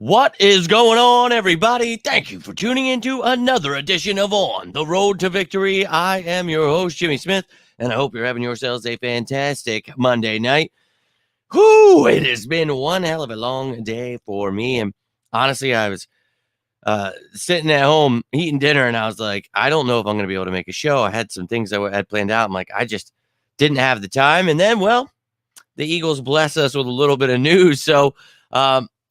What is going on, everybody? Thank you for tuning into another edition of On the Road to Victory. I am your host, Jimmy Smith, and I hope you're having yourselves a fantastic Monday night. Whew, it has been one hell of a long day for me, and honestly, I was sitting at home eating dinner, and I was like, I don't know if I'm going to be able to make a show. I had some things I had planned out. I'm like, I just didn't have the time, and then, well, the Eagles bless us with a little bit of news, so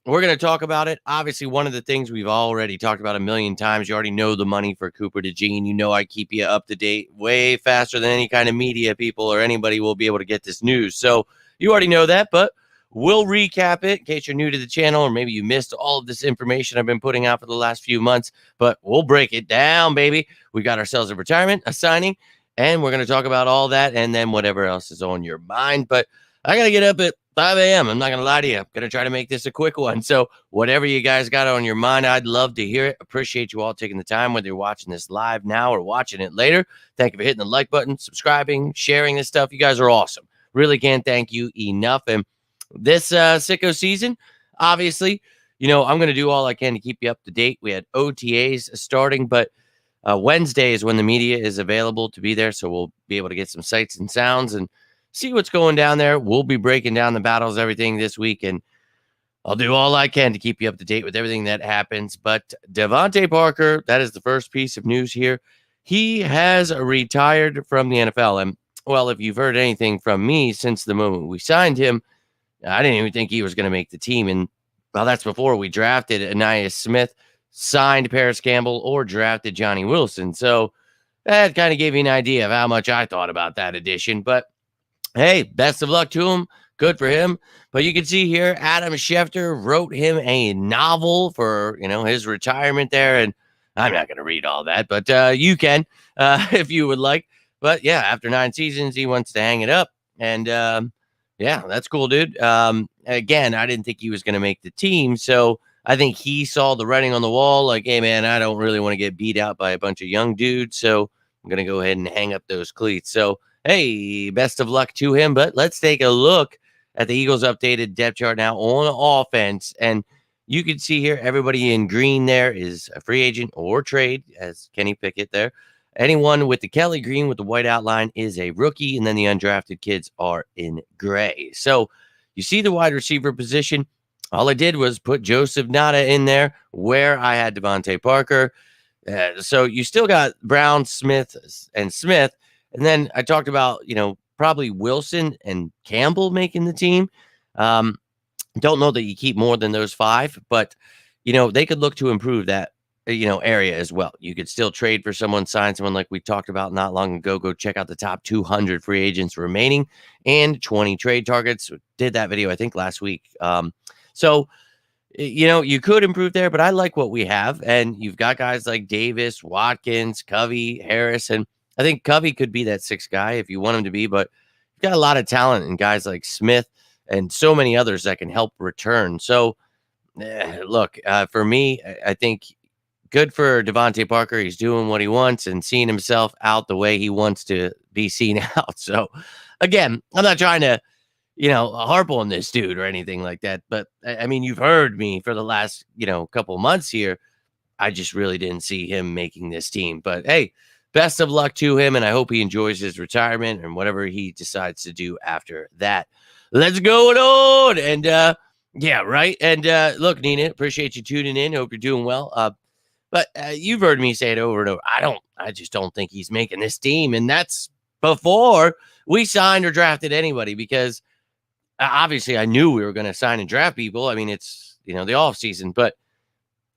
we're going to talk about it. Obviously, one of the things we've already talked about a million times, you already know the money for Cooper DeJean. You know I keep you up to date way faster than any kind of media people or anybody will be able to get this news. So you already know that, but we'll recap it in case you're new to the channel or maybe you missed all of this information I've been putting out for the last few months. But we'll break it down, baby. We got ourselves a retirement, a signing, and we're going to talk about all that and then whatever else is on your mind. But I got to get up at 5 a.m. I'm not going to lie to you. I'm going to try to make this a quick one. So whatever you guys got on your mind, I'd love to hear it. Appreciate you all taking the time, whether you're watching this live now or watching it later. Thank you for hitting the like button, subscribing, sharing this stuff. You guys are awesome. Really can't thank you enough. And this sicko season, obviously, I'm going to do all I can to keep you up to date. We had OTAs starting, but Wednesday is when the media is available to be there. So we'll be able to get some sights and sounds and see what's going down there. We'll be breaking down the battles, everything this week, and I'll do all I can to keep you up to date with everything that happens. But DeVante Parker, that is the first piece of news here. He has retired from the NFL. And, well, if you've heard anything from me since the moment we signed him, I didn't even think he was going to make the team. And, well, that's before we drafted Anais Smith, signed Paris Campbell, or drafted Johnny Wilson. So that kind of gave you an idea of how much I thought about that addition. But hey, best of luck to him. Good for him. But you can see here, Adam Schefter wrote him a novel for, his retirement there. And I'm not going to read all that, but you can if you would like. But yeah, after 9 seasons, he wants to hang it up. And yeah, that's cool, dude. Again, I didn't think he was going to make the team. So I think he saw the writing on the wall. Like, hey, man, I don't really want to get beat out by a bunch of young dudes. So I'm going to go ahead and hang up those cleats. So hey, best of luck to him. But let's take a look at the Eagles' updated depth chart now on offense. And you can see here, everybody in green there is a free agent or trade, as Kenny Pickett there. Anyone with the Kelly green with the white outline is a rookie, and then the undrafted kids are in gray. So you see the wide receiver position. All I did was put Joseph Nada in there where I had DeVante Parker. So you still got Brown, Smith, and Smith. And then I talked about, probably Wilson and Campbell making the team. Don't know that you keep more than those 5, but, they could look to improve that, area as well. You could still trade for someone, sign someone like we talked about not long ago. Go check out the top 200 free agents remaining and 20 trade targets. Did that video, I think, last week. So, you could improve there, but I like what we have. And you've got guys like Davis, Watkins, Covey, Harris, and I think Covey could be that 6th guy if you want him to be, but you've got a lot of talent in guys like Smith and so many others that can help return. So, look, for me, I think good for DeVante Parker. He's doing what he wants and seeing himself out the way he wants to be seen out. So, again, I'm not trying to, harp on this dude or anything like that. But, I mean, you've heard me for the last, couple of months here. I just really didn't see him making this team. But, hey, best of luck to him, and I hope he enjoys his retirement and whatever he decides to do after that. Let's go on. And, yeah, right. And, look, Nina, appreciate you tuning in. Hope you're doing well. But you've heard me say it over and over. I just don't think he's making this team. And that's before we signed or drafted anybody, because obviously I knew we were going to sign and draft people. I mean, it's, the off season, but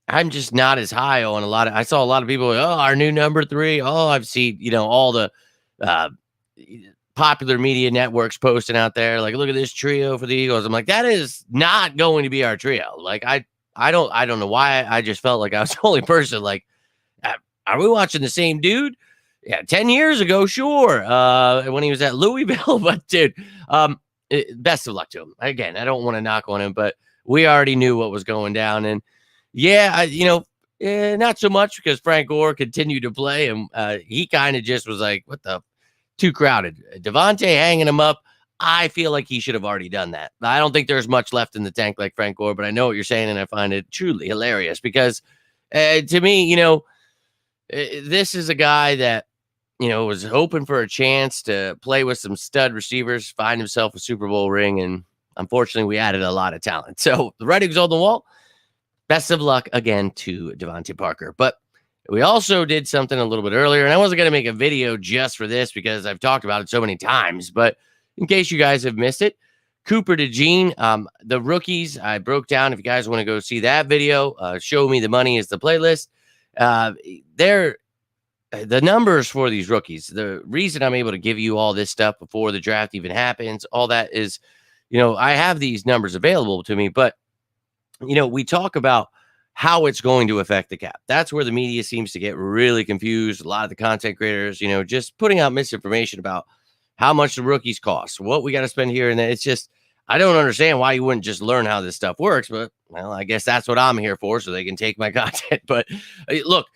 I'm just not as high on I saw a lot of people, our new number 3. I've seen, all the popular media networks posting out there, like, look at this trio for the Eagles. I'm like, that is not going to be our trio. Like, I don't know why. I just felt like I was the only person. Like, are we watching the same dude? Yeah, 10 years ago, sure. When he was at Louisville, but dude, best of luck to him. Again, I don't want to knock on him, but we already knew what was going down. And yeah, not so much, because Frank Gore continued to play, and he kind of just was like, what the, too crowded. DeVante hanging him up. I feel like he should have already done that. I don't think there's much left in the tank like Frank Gore, but I know what you're saying, and I find it truly hilarious because to me, this is a guy that, was hoping for a chance to play with some stud receivers, find himself a Super Bowl ring, and unfortunately, we added a lot of talent. So the writing's on the wall. Best of luck again to DeVante Parker. But we also did something a little bit earlier, and I wasn't going to make a video just for this because I've talked about it so many times, but in case you guys have missed it, Cooper DeJean, the rookies, I broke down. If you guys want to go see that video, Show Me the Money is the playlist. The numbers for these rookies, the reason I'm able to give you all this stuff before the draft even happens, all that is, I have these numbers available to me, but, we talk about how it's going to affect the cap. That's where the media seems to get really confused. A lot of the content creators, just putting out misinformation about how much the rookies cost, what we got to spend here. And it's just, I don't understand why you wouldn't just learn how this stuff works, but well, I guess that's what I'm here for, so they can take my content. But look,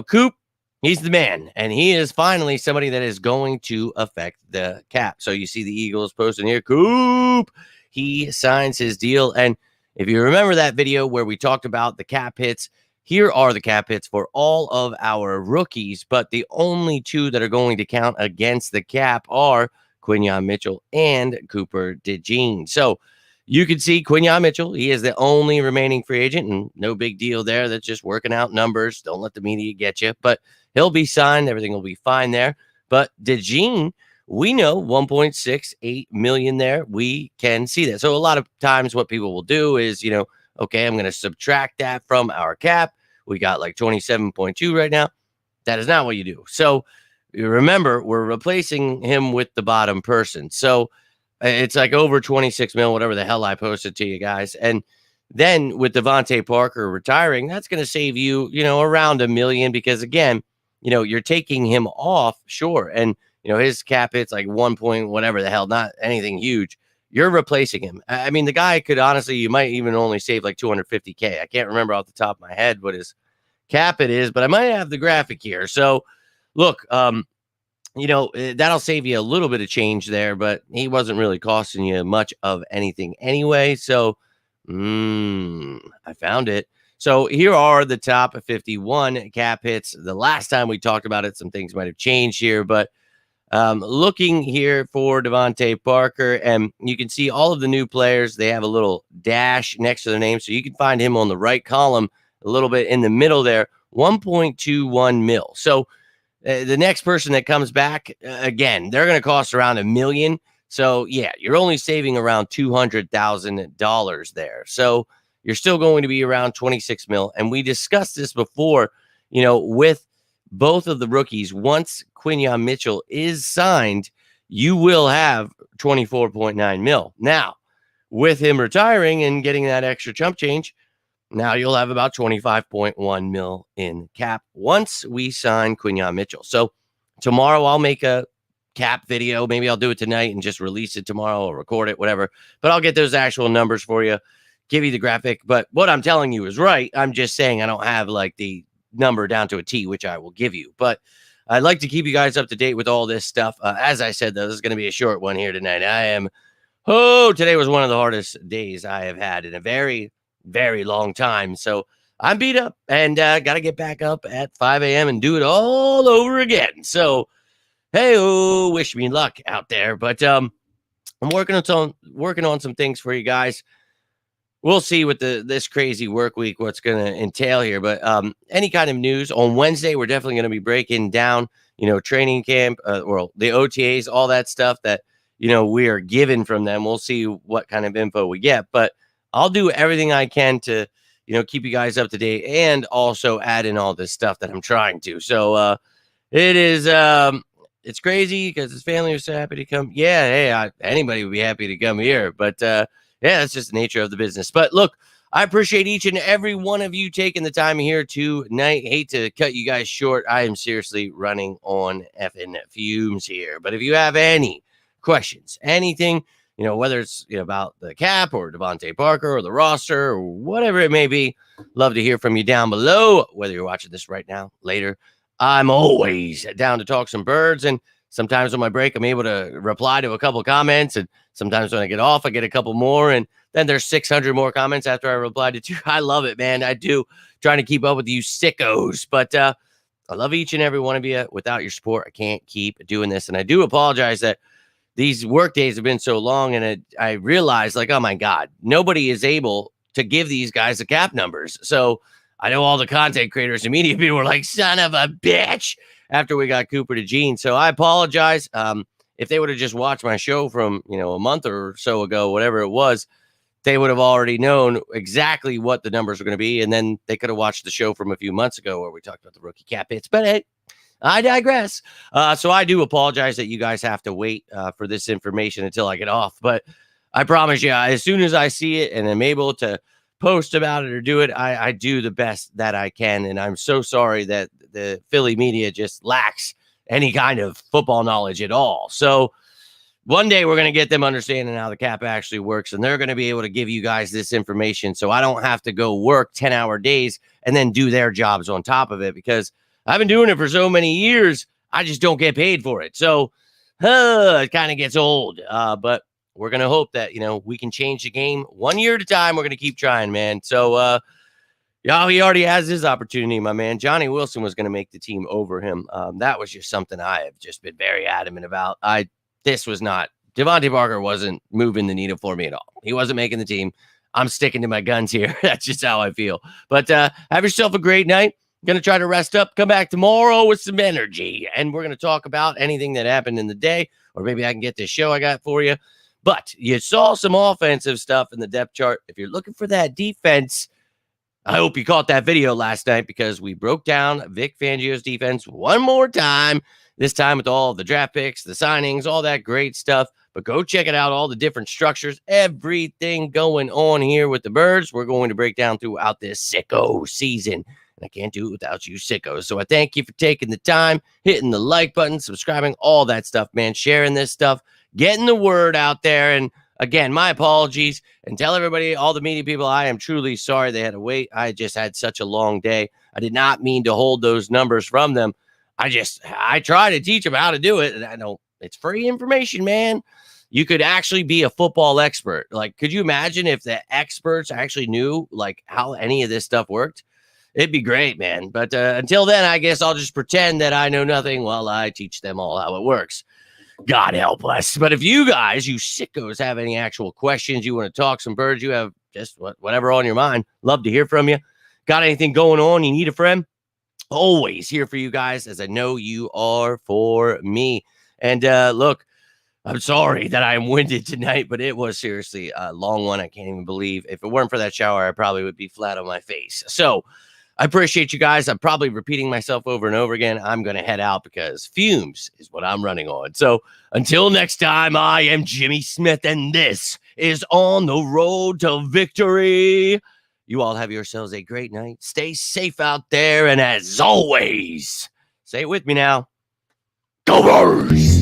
Coop, he's the man, and he is finally somebody that is going to affect the cap. So you see the Eagles posting here, Coop, he signs his deal. And if you remember that video where we talked about the cap hits, here are the cap hits for all of our rookies, but the only two that are going to count against the cap are Quinyon Mitchell and Cooper DeJean. So you can see Quinyon Mitchell, he is the only remaining free agent, and no big deal there. That's just working out numbers. Don't let the media get you, but he'll be signed. Everything will be fine there. But DeJean, we know $1.68 million there. We can see that. So a lot of times what people will do is, okay, I'm going to subtract that from our cap. We got like 27.2 right now. That is not what you do. So you remember, we're replacing him with the bottom person. So it's like over 26 mil, whatever the hell I posted to you guys. And then with DeVante Parker retiring, that's going to save you, around $1 million because again, you're taking him off, sure. And, his cap hits like 1 point, whatever the hell, not anything huge. You're replacing him. I mean, the guy could honestly, you might even only save like $250K. I can't remember off the top of my head what his cap it is, but I might have the graphic here. So look, that'll save you a little bit of change there, but he wasn't really costing you much of anything anyway. So I found it. So here are the top 51 cap hits. The last time we talked about it, some things might have changed here, but looking here for DeVante Parker, and you can see all of the new players. They have a little dash next to their name, so you can find him on the right column a little bit in the middle there, 1.21 mil. So the next person that comes back, again, they're going to cost around $1 million. So yeah, you're only saving around $200,000 there. So you're still going to be around 26 mil. And we discussed this before, with both of the rookies. Once Quinyon Mitchell is signed, you will have 24.9 mil. Now, with him retiring and getting that extra chump change, now you'll have about 25.1 mil in cap once we sign Quinyon Mitchell. So tomorrow I'll make a cap video. Maybe I'll do it tonight and just release it tomorrow or record it, whatever. But I'll get those actual numbers for you, give you the graphic. But what I'm telling you is right. I'm just saying I don't have like the number down to a T, which I will give you. But I'd like to keep you guys up to date with all this stuff. As I said, though, this is going to be a short one here tonight. Today was one of the hardest days I have had in a very, very long time. So I'm beat up and got to get back up at 5 a.m. and do it all over again. So, hey, wish me luck out there. But I'm working on some things for you guys. We'll see with this crazy work week what's going to entail here. But any kind of news on Wednesday, we're definitely going to be breaking down, training camp, or the OTAs, all that stuff that, we are given from them. We'll see what kind of info we get. But I'll do everything I can to, keep you guys up to date and also add in all this stuff that I'm trying to. So it is it's crazy because his family was so happy to come. Yeah, hey, anybody would be happy to come here. But yeah, that's just the nature of the business. But look, I appreciate each and every one of you taking the time here tonight. Hate to cut you guys short. I am seriously running on effing fumes here. But if you have any questions, anything, whether it's about the cap or DeVante Parker or the roster or whatever it may be, love to hear from you down below, whether you're watching this right now, later. I'm always down to talk some birds. And sometimes on my break, I'm able to reply to a couple comments. And sometimes when I get off, I get a couple more. And then there's 600 more comments after I replied to 2. I love it, man. I do, trying to keep up with you sickos. But I love each and every one of you. Without your support, I can't keep doing this. And I do apologize that these work days have been so long. And I realized, like, oh my God, nobody is able to give these guys the cap numbers. So I know all the content creators and media people were like, son of a bitch, after we got Cooper DeJean. So I apologize. If they would have just watched my show from, a month or so ago, whatever it was, they would have already known exactly what the numbers were going to be. And then they could have watched the show from a few months ago where we talked about the rookie cap hits. But hey, I digress. So I do apologize that you guys have to wait for this information until I get off. But I promise you, as soon as I see it and I'm able to post about it or do it, I do the best that I can. And I'm so sorry that the Philly media just lacks any kind of football knowledge at all. So one day we're going to get them understanding how the cap actually works, and they're going to be able to give you guys this information so I don't have to go work 10-hour days and then do their jobs on top of it, because I've been doing it for so many years. I just don't get paid for it. So it kind of gets old. But we're going to hope that, we can change the game 1 year at a time. We're going to keep trying, man. So, he already has his opportunity, my man. Johnny Wilson was going to make the team over him. That was just something I have just been very adamant about. This was not, DeVante Parker wasn't moving the needle for me at all. He wasn't making the team. I'm sticking to my guns here. That's just how I feel. But have yourself a great night. Going to try to rest up, come back tomorrow with some energy. And we're going to talk about anything that happened in the day, or maybe I can get this show I got for you. But you saw some offensive stuff in the depth chart. If you're looking for that defense, I hope you caught that video last night, because we broke down Vic Fangio's defense one more time, this time with all the draft picks, the signings, all that great stuff. But go check it out, all the different structures, everything going on here with the Birds. We're going to break down throughout this sicko season. And I can't do it without you sickos. So I thank you for taking the time, hitting the like button, subscribing, all that stuff, man, sharing this stuff, getting the word out there. And again, my apologies, and tell everybody, all the media people, I am truly sorry they had to wait. I just had such a long day. I did not mean to hold those numbers from them. I try to teach them how to do it. And I know it's free information, man. You could actually be a football expert. Like, could you imagine if the experts actually knew like how any of this stuff worked? It'd be great, man. But until then, I guess I'll just pretend that I know nothing while I teach them all how it works. God help us. But if you guys, you sickos, have any actual questions, you want to talk some Birds, you have just whatever on your mind, love to hear from you. Got anything going on, you need a friend? Always here for you guys, as I know you are for me. And look, I'm sorry that I'm winded tonight, but it was seriously a long one. I can't even believe. If it weren't for that shower, I probably would be flat on my face. So I appreciate you guys. I'm probably repeating myself over and over again. I'm going to head out because fumes is what I'm running on. So until next time, I am Jimmy Smith, and this is On the Road to Victory. You all have yourselves a great night. Stay safe out there. And as always, say it with me now, go Birds!